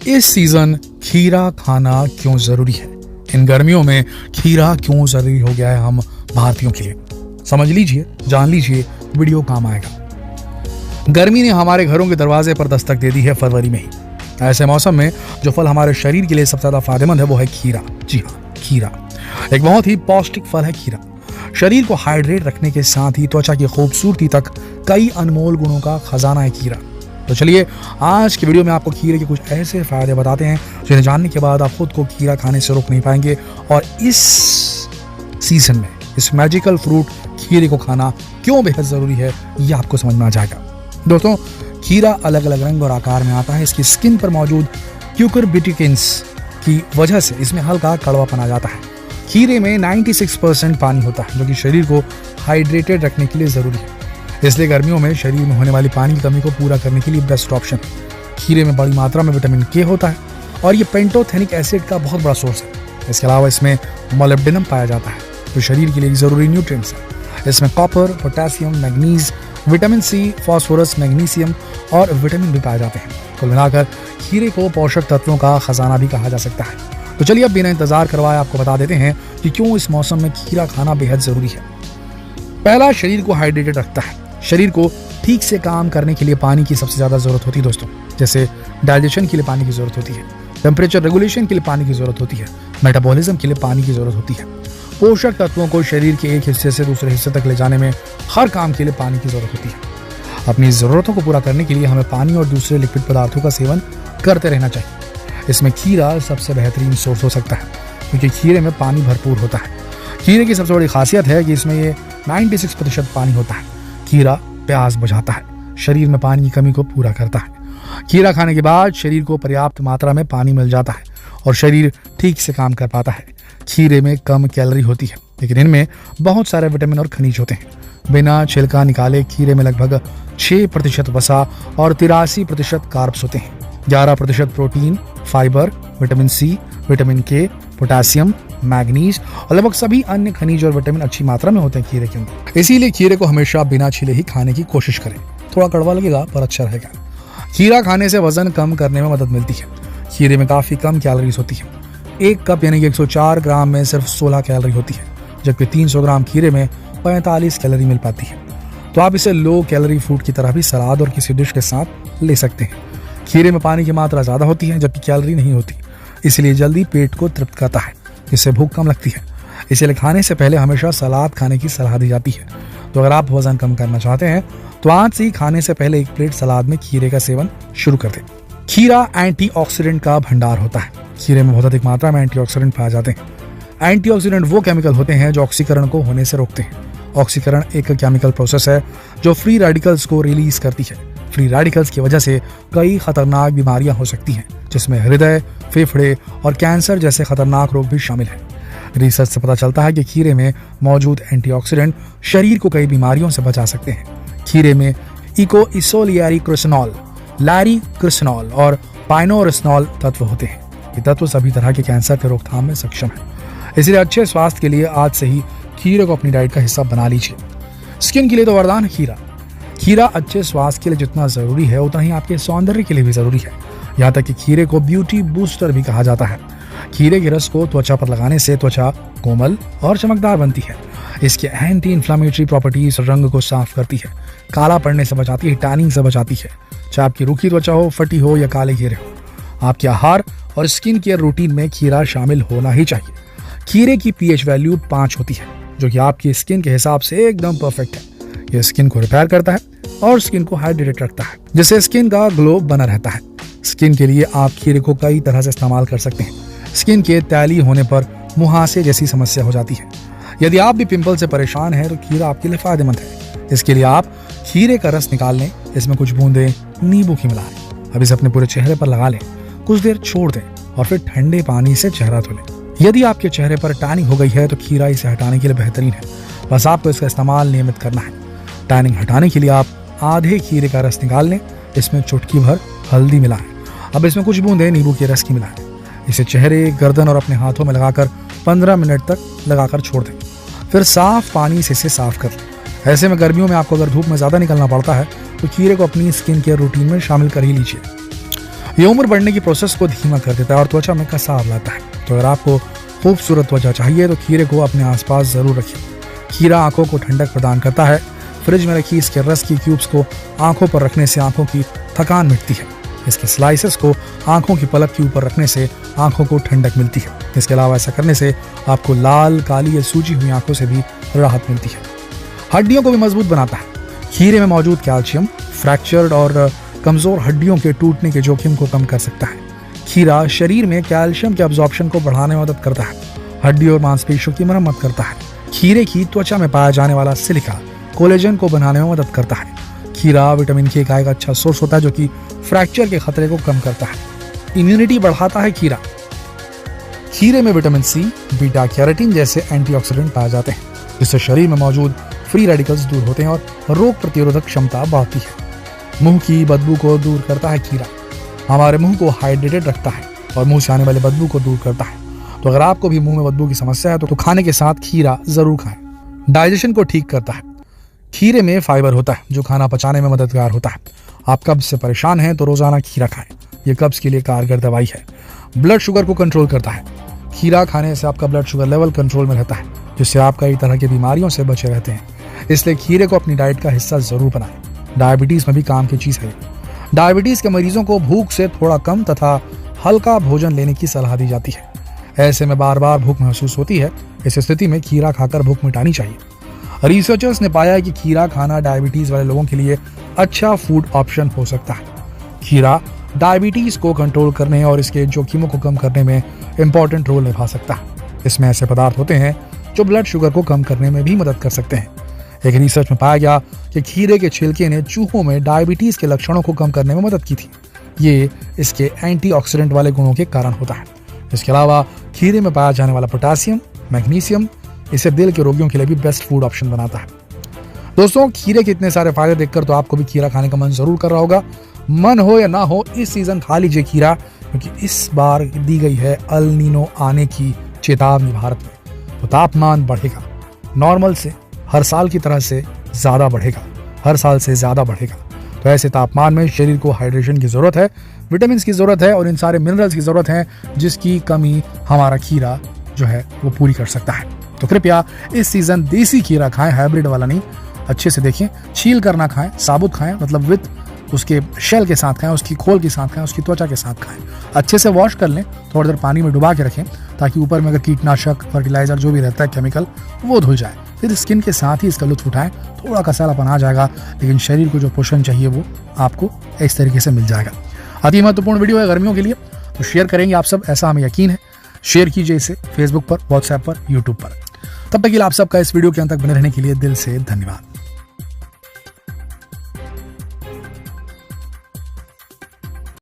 इस सीजन खीरा खाना क्यों जरूरी है, इन गर्मियों में खीरा क्यों जरूरी हो गया है हम भारतीयों के लिए, समझ लीजिए, जान लीजिए, वीडियो काम आएगा। गर्मी ने हमारे घरों के दरवाजे पर दस्तक दे दी है फरवरी में ही। ऐसे मौसम में जो फल हमारे शरीर के लिए सबसे ज्यादा फायदेमंद है वो है खीरा। जी हाँ, खीरा एक बहुत ही पौष्टिक फल है। खीरा शरीर को हाइड्रेट रखने के साथ ही त्वचा की खूबसूरती तक कई अनमोल गुणों का खजाना है खीरा। तो चलिए आज की वीडियो में आपको खीरे के कुछ ऐसे फायदे बताते हैं जिन्हें जानने के बाद आप खुद को खीरा खाने से रोक नहीं पाएंगे और इस सीजन में इस मैजिकल फ्रूट खीरे को खाना क्यों बेहद जरूरी है ये आपको समझ में आ जाएगा। दोस्तों, खीरा अलग अलग रंग और आकार में आता है। इसकी स्किन पर मौजूद क्यूकरबिटेकिन्स की वजह से इसमें हल्का कड़वापन आ जाता है। खीरे में 96% पानी होता है जो कि शरीर को हाइड्रेटेड रखने के लिए जरूरी है। इसलिए गर्मियों में शरीर में होने वाली पानी की कमी को पूरा करने के लिए बेस्ट ऑप्शन है। खीरे में बड़ी मात्रा में विटामिन के होता है और ये पेंटोथेनिक एसिड का बहुत बड़ा सोर्स है। इसके अलावा इसमें मोलिब्डेनम पाया जाता है जो शरीर के लिए जरूरी न्यूट्रिएंट्स है। इसमें copper, potassium, manganese, vitamin C, phosphorus, magnesium और विटामिन भी पाए जाते हैं। कुल मिलाकर खीरे को पोषक तत्वों का खजाना भी कहा जा सकता है। तो चलिए अब बिना इंतजार करवाए आपको बता देते हैं कि क्यों इस मौसम में खीरा खाना बेहद जरूरी है। पहला, शरीर को हाइड्रेटेड रखता है। शरीर को ठीक से काम करने के लिए पानी की सबसे ज्यादा जरूरत होती है दोस्तों। जैसे डाइजेशन के लिए पानी की जरूरत होती है, टेम्परेचर रेगुलेशन के लिए पानी की जरूरत होती है, मेटाबॉलिज्म के लिए पानी की जरूरत होती है। पोषक तत्वों को शरीर के एक हिस्से से दूसरे हिस्से तक ले जाने में हर काम के लिए पानी की जरूरत होती है। अपनी जरूरतों को पूरा करने के लिए हमें पानी और दूसरे लिक्विड पदार्थों का सेवन करते रहना चाहिए। इसमें खीरा सबसे बेहतरीन सोर्स हो सकता है क्योंकि खीरे में पानी भरपूर होता है। खीरे की सबसे बड़ी खासियत है कि इसमें ये 96% पानी होता है। खीरा प्यास बुझाता है, शरीर में पानी की कमी को पूरा करता है। खीरा खाने के बाद शरीर को पर्याप्त मात्रा में पानी मिल जाता है और शरीर ठीक से काम कर पाता है। खीरे में कम कैलोरी होती है लेकिन इनमें बहुत सारे विटामिन और खनिज होते हैं। बिना छिलका निकाले खीरे में लगभग 6% वसा और 83% कार्ब्स होते हैं। 11% protein, fibre, vitamin C, vitamin K, potassium, manganese और लगभग सभी अन्य खनिज और विटामिन अच्छी मात्रा में होते हैं खीरे के अंदर। इसीलिए खीरे को हमेशा बिना छिले ही खाने की कोशिश करें। थोड़ा कड़वा लगेगा पर अच्छा रहेगा। खीरा खाने से वजन कम करने में मदद मिलती है। खीरे में काफी कम कैलोरीज होती है। 1 कप यानी कि 104 ग्राम में सिर्फ 16 कैलोरी होती है जबकि 300 ग्राम खीरे में 45 कैलोरी मिल पाती है। तो आप इसे लो कैलोरी फूड की तरह भी सलाद और किसी डिश के साथ ले सकते हैं। खीरे में पानी की मात्रा ज्यादा होती है जबकि कैलोरी नहीं होती, इसलिए जल्दी पेट को तृप्त करता है, इससे भूख कम लगती है। इसलिए खाने से पहले हमेशा सलाद खाने की सलाह दी जाती है। तो अगर आप वजन कम करना चाहते हैं तो आज से ही खाने से पहले 1 प्लेट सलाद में खीरे का सेवन शुरू कर दें। खीरा एंटीऑक्सीडेंट का भंडार होता है। खीरे में बहुत अधिक मात्रा में एंटीऑक्सीडेंट पाए जाते हैं। एंटीऑक्सीडेंट वो केमिकल होते हैं जो ऑक्सीकरण को होने से रोकते हैं। ऑक्सीकरण एक केमिकल प्रोसेस है जो फ्री रेडिकल्स को रिलीज करती है। फ्री रेडिकल्स की वजह से कई खतरनाक बीमारियां हो सकती हैं जिसमें हृदय, फेफड़े और कैंसर जैसे खतरनाक रोग भी शामिल हैं। रिसर्च से पता चलता है कि खीरे में मौजूद एंटीऑक्सीडेंट शरीर को कई बीमारियों से बचा सकते हैं। खीरे में इकोइसोलियारिक्रिसनॉल, लैरिक्रिसनॉल और पाइनोरेसनॉल तत्व होते हैं। ये तत्व सभी तरह के कैंसर के रोकथाम में सक्षम है। इसलिए अच्छे स्वास्थ्य के लिए आज से ही खीरे को अपनी डाइट का हिस्सा बना लीजिए। स्किन के लिए तो वरदान है खीरा। खीरा अच्छे स्वास्थ्य के लिए जितना जरूरी है उतना ही आपके सौंदर्य के लिए भी जरूरी है। यहाँ तक कि खीरे को ब्यूटी बूस्टर भी कहा जाता है। खीरे के रस को त्वचा पर लगाने से त्वचा कोमल और चमकदार बनती है। इसके एंटी इन्फ्लामेटरी प्रॉपर्टीज रंग को साफ करती है, काला पड़ने से बचाती है, टैनिंग से बचाती है। चाहे आपकी रूखी त्वचा हो, फटी हो या काले घेरे हो, आपके आहार और स्किन केयर रूटीन में खीरा शामिल होना ही चाहिए। खीरे की पीएच वैल्यू 5 होती है जो कि आपकी स्किन के हिसाब से एकदम परफेक्ट है। यह स्किन को रिपेयर करता है और स्किन को हाइड्रेट रखता है जिससे स्किन का ग्लो बना रहता है। स्किन के लिए आप खीरे को कई तरह से इस्तेमाल कर सकते हैं। स्किन के तैली होने पर मुहासे जैसी समस्या हो जाती है। यदि आप भी पिंपल से परेशान हैं तो खीरा आपके लिए फायदेमंद है। इसके लिए आप खीरे का रस निकाल लें, इसमें कुछ बूंदे नींबू की मिलाएं। अब इसे अपने पूरे चेहरे पर लगा लें, कुछ देर छोड़ दें और फिर ठंडे पानी से चेहरा धो लें। यदि आपके चेहरे पर टैनिंग हो गई है तो खीरा इसे हटाने के लिए बेहतरीन है। बस आपको इसका इस्तेमाल नियमित करना है। टैनिंग हटाने के लिए आप आधे खीरे का रस निकाल लें, इसमें चुटकी भर हल्दी मिलाएं। अब इसमें कुछ बूंदे नींबू के रस की मिलाएं। इसे चेहरे, गर्दन और अपने हाथों में लगाकर 15 मिनट तक लगाकर छोड़ दें। फिर साफ पानी से इसे साफ कर लें। ऐसे में गर्मियों में आपको अगर धूप में ज्यादा निकलना पड़ता है तो खीरे को अपनी स्किन केयर रूटीन में शामिल कर ही लीजिए। ये उम्र बढ़ने की प्रोसेस को धीमा कर देता है और त्वचा में कसाव लाता है। तो अगर आपको खूबसूरत त्वचा चाहिए तो खीरे को अपने आसपास जरूर रखिए। खीरा आंखों को ठंडक प्रदान करता है। फ्रिज में रखी इसके रस की क्यूब्स को आंखों पर रखने से आंखों की थकान मिटती है। इसके स्लाइसेस को आंखों की पलक के ऊपर रखने से आंखों को ठंडक मिलती है। इसके अलावा ऐसा करने से आपको लाल, काली या सूजी हुई आंखों से भी राहत मिलती है। हड्डियों को भी मजबूत बनाता है। खीरे में मौजूद कैल्शियम फ्रैक्चर्ड और कमजोर हड्डियों के टूटने के जोखिम को कम कर सकता है। खीरा शरीर में कैल्शियम के अब्जॉर्प्शन को बढ़ाने में मदद करता है। हड्डी और मांसपेशियों की मरम्मत करता है। खीरे की त्वचा में पाया जाने वाला सिलिका कोलेजन को बनाने में मदद करता है। खीरा विटामिन के का एक अच्छा सोर्स होता है जो कि फ्रैक्चर के खतरे को कम करता है। इम्यूनिटी बढ़ाता है खीरा। खीरे में विटामिन सी, बीटा कैरोटीन जैसे एंटीऑक्सीडेंट पाए जाते हैं, जिससे शरीर में मौजूद फ्री रेडिकल्स दूर होते हैं और रोग प्रतिरोधक क्षमता बढ़ती है। मुंह की बदबू को दूर करता है खीरा। हमारे मुंह को हाइड्रेटेड रखता है और मुंह से आने वाले बदबू को दूर करता है। तो अगर आपको भी मुंह में बदबू की समस्या है तो खाने के साथ खीरा जरूर खाएं। डाइजेशन को ठीक करता है। खीरे में फाइबर होता है जो खाना पचाने में मददगार होता है। आप कब्ज से परेशान हैं तो रोजाना खीरा खाएं। ये कब्ज के लिए कारगर दवाई है। ब्लड शुगर को कंट्रोल करता है। खीरा खाने से आपका ब्लड शुगर लेवल कंट्रोल में रहता है, जिससे आप कई तरह की बीमारियों से बचे रहते हैं। इसलिए खीरे को अपनी डाइट का हिस्सा जरूर बनाएं। डायबिटीज में भी काम की चीज है। डायबिटीज के मरीजों को भूख से थोड़ा कम तथा हल्का भोजन लेने की सलाह दी जाती है। ऐसे में बार बार भूख महसूस होती है। इस स्थिति में खीरा खाकर भूख मिटानी चाहिए। रिसर्चर्स ने पाया है कि खीरा खाना डायबिटीज वाले लोगों के लिए अच्छा फूड ऑप्शन हो सकता है। खीरा डायबिटीज को कंट्रोल करने और इसके जोखिमों को कम करने में इंपॉर्टेंट रोल निभा सकता है। इसमें ऐसे पदार्थ होते हैं जो ब्लड शुगर को कम करने में भी मदद कर सकते हैं। एक रिसर्च में पाया गया कि खीरे के छिलके ने चूहों में डायबिटीज के लक्षणों को कम करने में मदद की थी। ये इसके एंटीऑक्सीडेंट वाले गुणों के कारण होता है। इसके अलावा खीरे में पाया जाने वाला पोटेशियम, मैग्नीशियम इसे दिल के रोगियों के लिए भी बेस्ट फूड ऑप्शन बनाता है। दोस्तों, खीरे के इतने सारे फायदे देखकर तो आपको भी खीरा खाने का मन जरूर कर रहा होगा। मन हो या ना हो, इस सीजन खा लीजिए खीरा, क्योंकि इस बार दी गई है अल नीनो आने की चेतावनी भारत में। तो तापमान बढ़ेगा, नॉर्मल से हर साल की तरह से ज्यादा बढ़ेगा, हर साल से ज्यादा बढ़ेगा। तो ऐसे तापमान में शरीर को हाइड्रेशन की जरूरत है, विटामिन की जरूरत है और इन सारे मिनरल्स की जरूरत है, जिसकी कमी हमारा खीरा जो है वो पूरी कर सकता है। तो कृपया इस सीजन देसी खीरा खाएं, हाइब्रिड वाला नहीं। अच्छे से देखें, छील कर ना खाएं, साबुत खाएं, मतलब विद उसके शेल के साथ खाएं, उसकी खोल के साथ खाएं, उसकी त्वचा के साथ खाएं। अच्छे से वॉश कर लें, थोड़ी देर पानी में डुबा के रखें ताकि ऊपर में अगर कीटनाशक, फर्टिलाइजर जो भी रहता है केमिकल, वो धुल जाए। फिर स्किन के साथ ही इसका लुत्फ उठाएं। थोड़ा कसलापन आ जाएगा, लेकिन शरीर को जो पोषण चाहिए वो आपको इस तरीके से मिल जाएगा। अति महत्वपूर्ण वीडियो है गर्मियों के लिए, तो शेयर करेंगे आप सब, ऐसा हमें यकीन है। शेयर कीजिए इसे फेसबुक पर, व्हाट्सएप पर, यूट्यूब पर। तब तक के लिए आप सबका इस वीडियो के अंत तक बने रहने के लिए दिल से धन्यवाद।